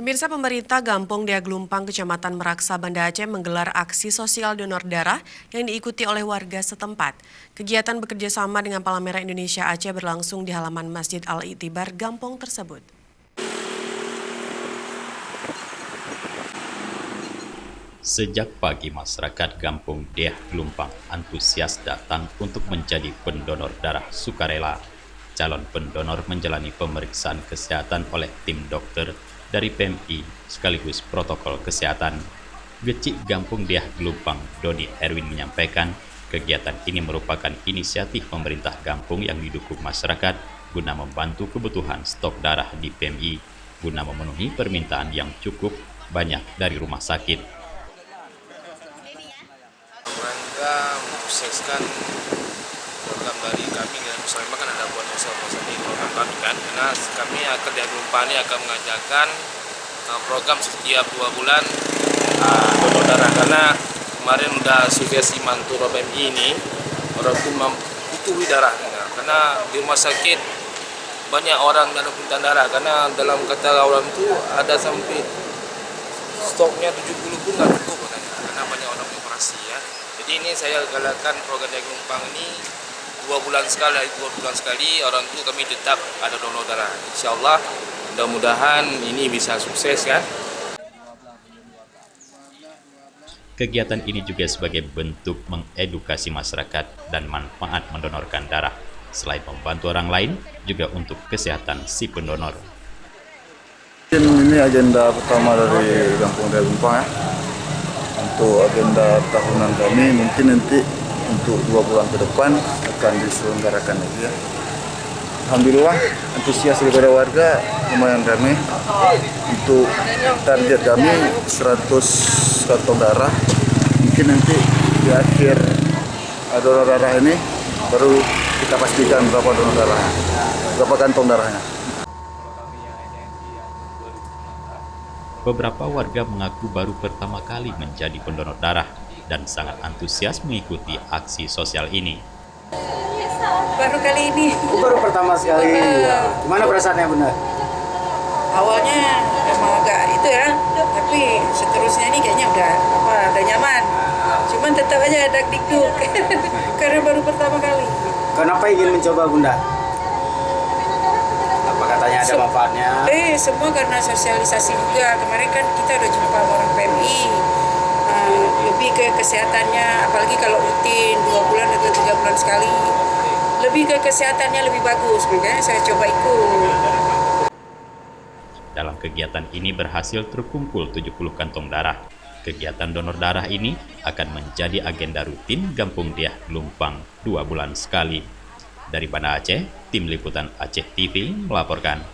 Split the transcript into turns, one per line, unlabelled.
Pemirsa, pemerintah Gampong Deaglumpang, Kecamatan Meraksa, Banda Aceh menggelar aksi sosial donor darah yang diikuti oleh warga setempat. Kegiatan bekerja sama dengan Palang Merah Indonesia Aceh berlangsung di halaman Masjid Al-I'tibar Gampong tersebut.
Sejak pagi, masyarakat Gampong Deaglumpang antusias datang untuk menjadi pendonor darah sukarela. Calon pendonor menjalani pemeriksaan kesehatan oleh tim dokter dari PMI sekaligus protokol kesehatan. Gecik Gampong Deaglumpang, Dodi Erwin menyampaikan, kegiatan ini merupakan inisiatif pemerintah Gampong yang didukung masyarakat guna membantu kebutuhan stok darah di PMI guna memenuhi permintaan yang cukup banyak dari rumah sakit.
Rangka mensukseskan program dari kami dan bersama kan ada buat usaha-usaha di program kami kan, karena kami akan di Deaglumpang ini akan mengajarkan program setiap 2 bulan donor darah, karena kemarin udah sugesti mantu PMI ini orang pun membutuhkan darah karena di rumah sakit banyak orang yang ada darah, karena dalam kata orang itu ada sampai stoknya 70 pun nggak cukup katanya, karena banyak orang operasi ya. Jadi ini saya galakkan program Deaglumpang ini 2 bulan sekali orang itu kami tetap ada donor darah. Insya Allah mudah-mudahan ini bisa sukses kan.
Kegiatan ini juga sebagai bentuk mengedukasi masyarakat dan manfaat mendonorkan darah. Selain membantu orang lain, juga untuk kesehatan si pendonor.
Ini agenda pertama dari Gampong Deaglumpang ya. Untuk agenda tahunan kami mungkin nanti untuk 2 bulan ke depan akan diselenggarakan lagi ya. Alhamdulillah antusias daripada warga lumayan ramai. Untuk target kami 100 kantong darah. Mungkin nanti di akhir donor darah ini baru kita pastikan berapa donor darahnya, berapa kantong darahnya.
Beberapa warga mengaku baru pertama kali menjadi pendonor darah dan sangat antusias mengikuti aksi sosial ini.
Baru kali ini.
Baru pertama sekali. Gimana perasaannya Bunda?
Awalnya emang agak itu ya, tapi seterusnya ini kayaknya udah nyaman. Cuman tetap aja ada dikduk karena baru pertama kali.
Kenapa ingin mencoba Bunda? Apa katanya ada manfaatnya?
Semua karena sosialisasi juga. Kemarin kan kita udah jumpa orang PMI. Lebih ke kesehatannya, apalagi kalau rutin 2 bulan atau 3 bulan sekali. Lebih ke kesehatannya lebih bagus, makanya saya coba ikut.
Dalam kegiatan ini berhasil terkumpul 70 kantong darah. Kegiatan donor darah ini akan menjadi agenda rutin Gampong Deaglumpang 2 bulan sekali. Dari Banda Aceh, Tim Liputan Aceh TV melaporkan.